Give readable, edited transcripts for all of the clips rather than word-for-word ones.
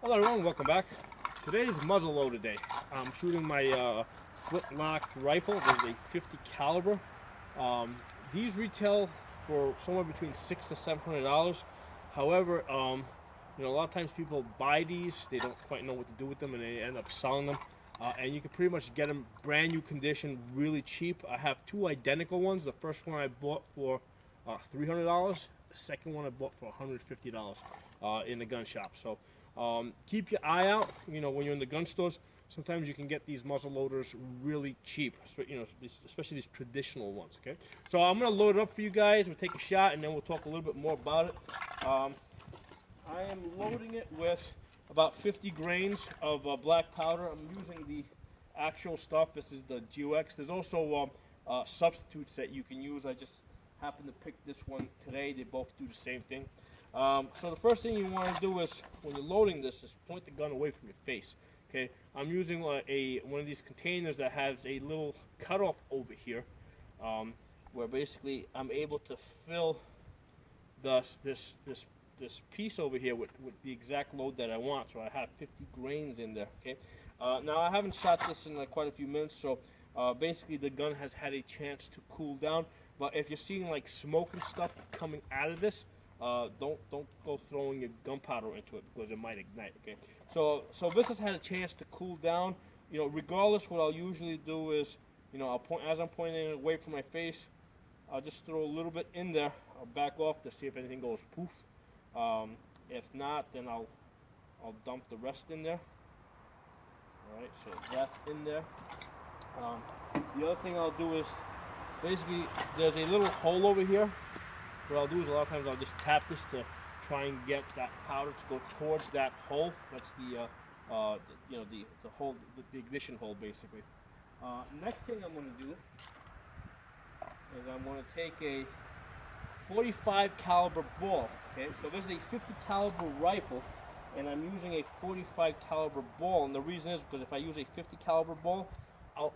Hello everyone, welcome back. Today is muzzleloader day. I'm shooting my flintlock rifle. This is a 50 caliber. These retail for somewhere between $600 to $700. However, a lot of times people buy these, they don't quite know what to do with them, and they end up selling them. And you can pretty much get them brand new condition, really cheap. I have two identical ones. The first one I bought for $300. The second one I bought for $150 in the gun shop. So keep your eye out. When you're in the gun stores, sometimes you can get these muzzle loaders really cheap. Especially these traditional ones. Okay, so I'm gonna load it up for you guys. We'll take a shot, and then we'll talk a little bit more about it. I am loading it with about 50 grains of black powder. I'm using the actual stuff. This is the GOX. There's also substitutes that you can use. I just happened to pick this one today. They both do the same thing. So the first thing you want to do is, when you're loading this, is point the gun away from your face. Okay, I'm using one of these containers that has a little cutoff over here, where basically I'm able to fill this piece over here with the exact load that I want. So I have 50 grains in there. Okay, now I haven't shot this in quite a few minutes, so basically the gun has had a chance to cool down. But if you're seeing like smoke and stuff coming out of this, don't go throwing your gunpowder into it, because it might ignite. Okay, so this has had a chance to cool down. Regardless, what I'll usually do is, I'll point, as I'm pointing it away from my face, I'll just throw a little bit in there. I'll back off to see if anything goes poof. If not, then I'll dump the rest in there. All right, so that's in there. The other thing I'll do is, basically, there's a little hole over here. What I'll do is, a lot of times I'll just tap this to try and get that powder to go towards that hole. That's the hole, the ignition hole, basically. Next thing I'm going to do is I'm going to take a 45 caliber ball. Okay, so this is a 50 caliber rifle, and I'm using a 45 caliber ball. And the reason is because if I use a 50 caliber ball,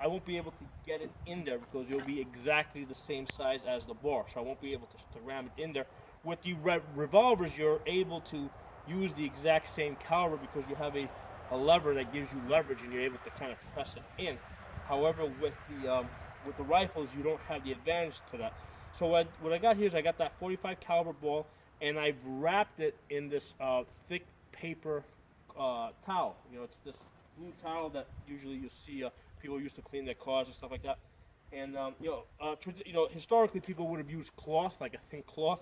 I won't be able to get it in there, because it'll be exactly the same size as the bar, so I won't be able to ram it in there. With the revolvers, you're able to use the exact same caliber, because you have a lever that gives you leverage, and you're able to kind of press it in. However, with the rifles, you don't have the advantage to that. So what I got here is, I got that 45 caliber ball, and I've wrapped it in this thick paper towel. It's this blue towel that usually you see people used to clean their cars and stuff like that. And historically people would have used cloth, like a thin cloth.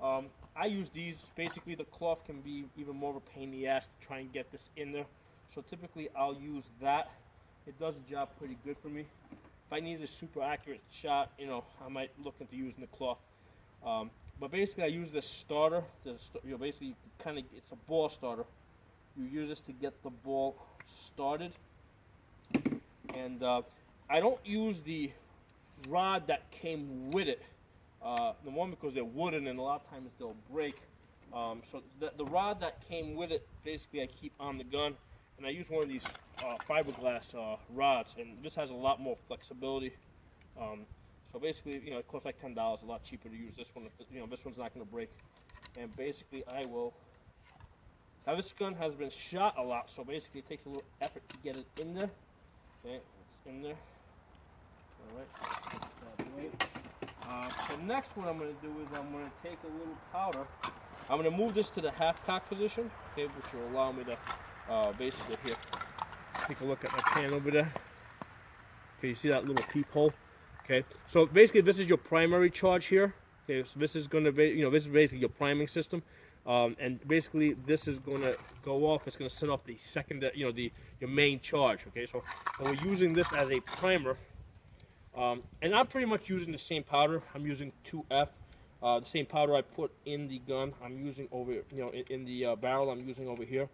I use these. Basically, the cloth can be even more of a pain in the ass to try and get this in there. So typically I'll use that. It does the job pretty good for me. If I need a super accurate shot, I might look into using the cloth. But basically, I use this starter. Basically, it's a ball starter. You use this to get the ball started. And I don't use the rod that came with it. The one, because they're wooden and a lot of times they'll break. So the rod that came with it, basically I keep on the gun. And I use one of these fiberglass rods, and this has a lot more flexibility. So basically, it costs like $10, a lot cheaper to use this one. This one's not going to break. And basically, now this gun has been shot a lot, so basically it takes a little effort to get it in there. Okay, it's in there. All right. So next, what I'm going to do is I'm going to take a little powder. I'm going to move this to the half cock position, okay, which will allow me to basically, here, take a look at my pan over there. Okay, you see that little peephole? Okay, so basically this is your primary charge here. Okay, so this is going to be, this is basically your priming system. And basically this is going to go off. It's going to set off the second, your main charge. Okay, so we're using this as a primer, and I'm pretty much using the same powder. I'm using 2F, the same powder I put in the gun. I'm using over, in the barrel. I'm using over here.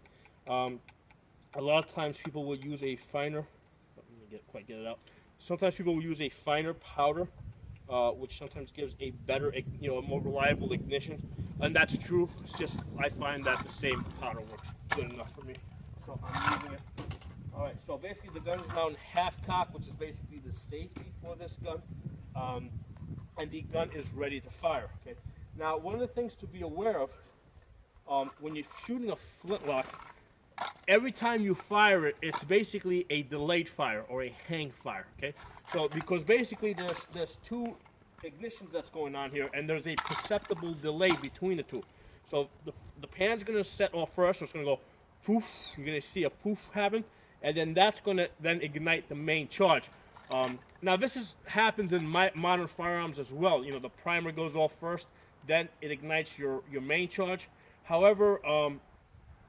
A lot of times people will use a finer. Let me quite get it out. Sometimes people will use a finer powder, which sometimes gives a better, a more reliable ignition. And that's true. It's just, I find that the same powder works good enough for me. So I'm using it. All right, so basically the gun is now in half cock, which is basically the safety for this gun. And the gun is ready to fire. Okay. Now, one of the things to be aware of, when you're shooting a flintlock, every time you fire it, it's basically a delayed fire or a hang fire. Okay, so because basically there's two ignitions that's going on here, and there's a perceptible delay between the two. So the pan's gonna set off first, so it's gonna go poof. You're gonna see a poof happen, and then that's gonna then ignite the main charge. Now this happens in modern firearms as well. You know, the primer goes off first, then it ignites your main charge. However,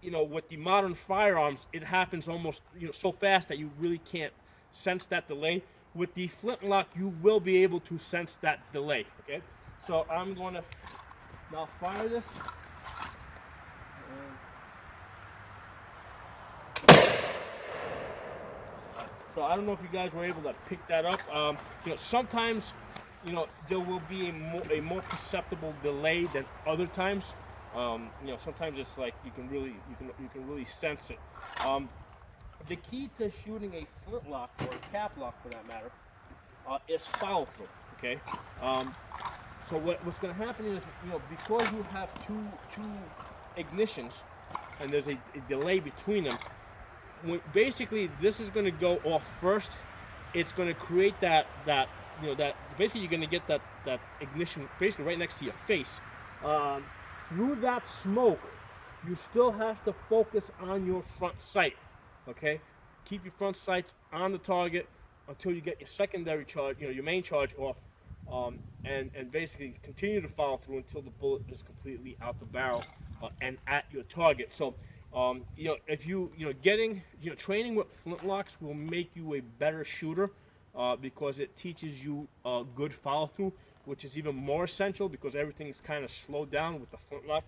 you know, with the modern firearms, it happens almost, you know, so fast that you really can't sense that delay. With the flintlock, you will be able to sense that delay. Okay, so I'm going to now fire this. So I don't know if you guys were able to pick that up. You know, sometimes, you know, there will be a more perceptible delay than other times. You know, sometimes it's like you can really sense it. The key to shooting a flintlock or a cap lock, for that matter, is follow through. Okay. So what's going to happen is, you know, because you have two ignitions and there's a delay between them. Basically, this is going to go off first. It's going to create that you know, that basically you're going to get that ignition basically right next to your face. Through that smoke, you still have to focus on your front sight. Okay, keep your front sights on the target until you get your secondary charge, you know, your main charge off, and basically continue to follow through until the bullet is completely out the barrel and at your target. So. You know, if training with flintlocks will make you a better shooter because it teaches you good follow through, which is even more essential because everything is kind of slowed down with the flintlock.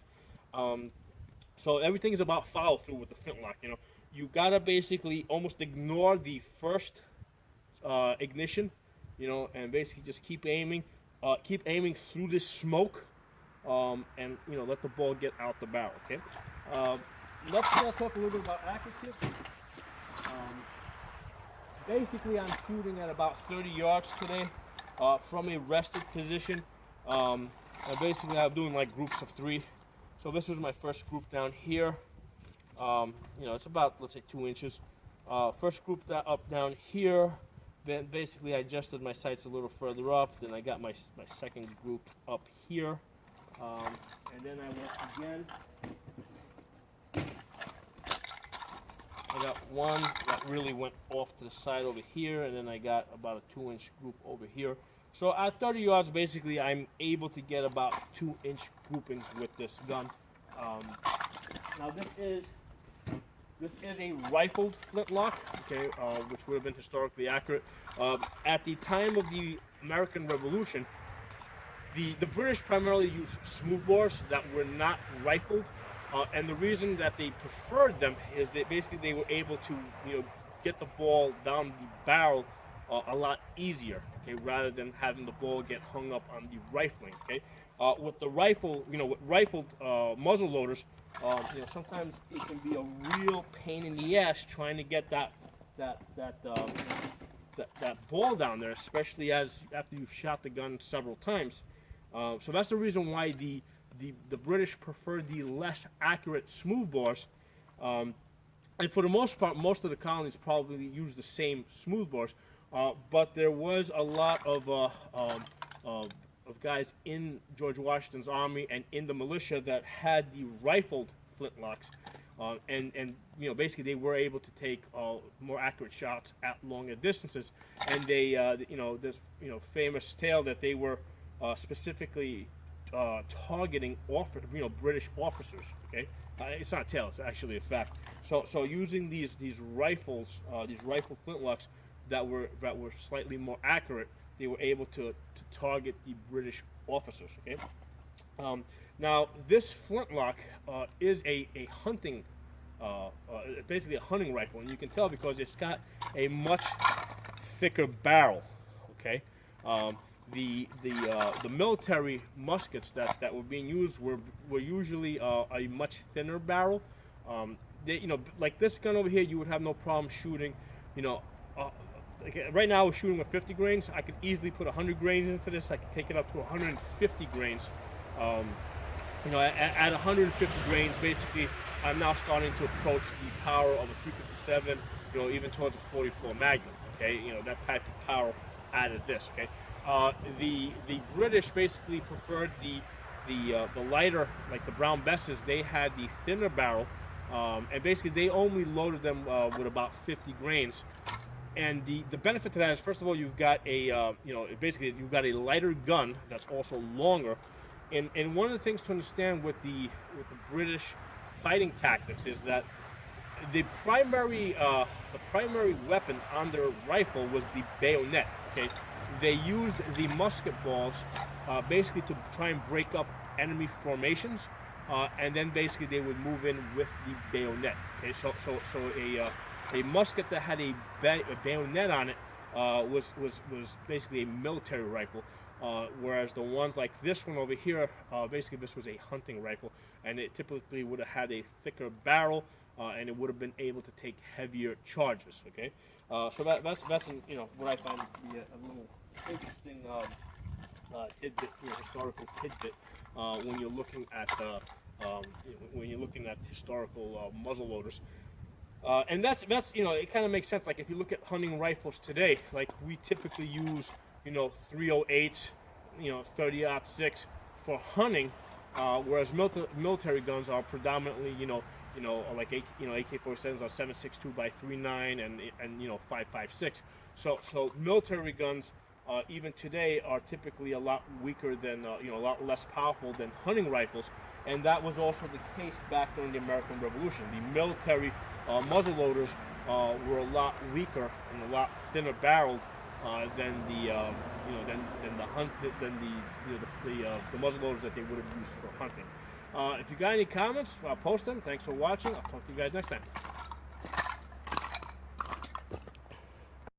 So everything is about follow through with the flintlock. You know, you gotta basically almost ignore the first ignition, you know, and basically just keep aiming through this smoke, and you know, let the ball get out the barrel. Okay. Let's talk a little bit about accuracy. Basically, I'm shooting at about 30 yards today from a rested position. Basically, I'm doing like groups of 3. So this is my first group down here. You know, it's about, let's say, 2 inches. First group up down here. Then basically, I adjusted my sights a little further up. Then I got my second group up here. And then I went again. I got one that really went off to the side over here, and then I got about a 2-inch group over here. So at 30 yards, basically, I'm able to get about 2-inch groupings with this gun. Now this is a rifled flintlock, okay, which would have been historically accurate. At the time of the American Revolution, the British primarily used smoothbores that were not rifled. And the reason that they preferred them is that basically they were able to, you know, get the ball down the barrel a lot easier, okay, rather than having the ball get hung up on the rifling, okay. With the rifle, you know, with rifled muzzle loaders, you know, sometimes it can be a real pain in the ass trying to get that ball down there, especially after you've shot the gun several times. So that's the reason why the British preferred the less accurate smoothbores, and for the most part, most of the colonies probably used the same smoothbores, but there was a lot of guys in George Washington's army and in the militia that had the rifled flintlocks, and you know, basically they were able to take more accurate shots at longer distances, and they you know, this, you know, famous tale that they were specifically targeting British officers. Okay, it's not a tale; it's actually a fact. So using these rifles, these rifle flintlocks that were slightly more accurate, they were able to target the British officers. Okay. Now this flintlock is a hunting, basically a hunting rifle, and you can tell because it's got a much thicker barrel. Okay. The military muskets that were being used were usually a much thinner barrel. You know, like this gun over here, you would have no problem shooting. You know, right now we're shooting with 50 grains. I could easily put 100 grains into this. I could take it up to 150 grains. at 150 grains, basically, I'm now starting to approach the power of a 357, even towards a 44 Magnum. Okay, that type of power out of this. Okay, the British basically preferred the lighter, like the Brown Besses. They had the thinner barrel, and basically they only loaded them with about 50 grains. And the benefit to that is, first of all, you've got a basically you've got a lighter gun that's also longer. And one of the things to understand with the British fighting tactics is that the primary weapon on their rifle was the bayonet. Okay, they used the musket balls basically to try and break up enemy formations, and then basically they would move in with the bayonet. Okay, so a musket that had a bayonet on it was basically a military rifle. Whereas the ones like this one over here, basically this was a hunting rifle, and it typically would have had a thicker barrel, and it would have been able to take heavier charges. Okay, so that's what I find to be a little interesting tidbit, historical tidbit, when you're looking at historical muzzle loaders. And that's it kind of makes sense. Like if you look at hunting rifles today, like we typically use 308s, 30-06 for hunting, whereas military guns are predominantly like AK-47s are 7.62 by 3.9 and 5.56. So military guns even today are typically a lot weaker than a lot less powerful than hunting rifles, and that was also the case back during the American Revolution. The military muzzle loaders were a lot weaker and a lot thinner barreled than the muzzle loaders that they would have used for hunting. If you got any comments, post them. Thanks for watching. I'll talk to you guys next time.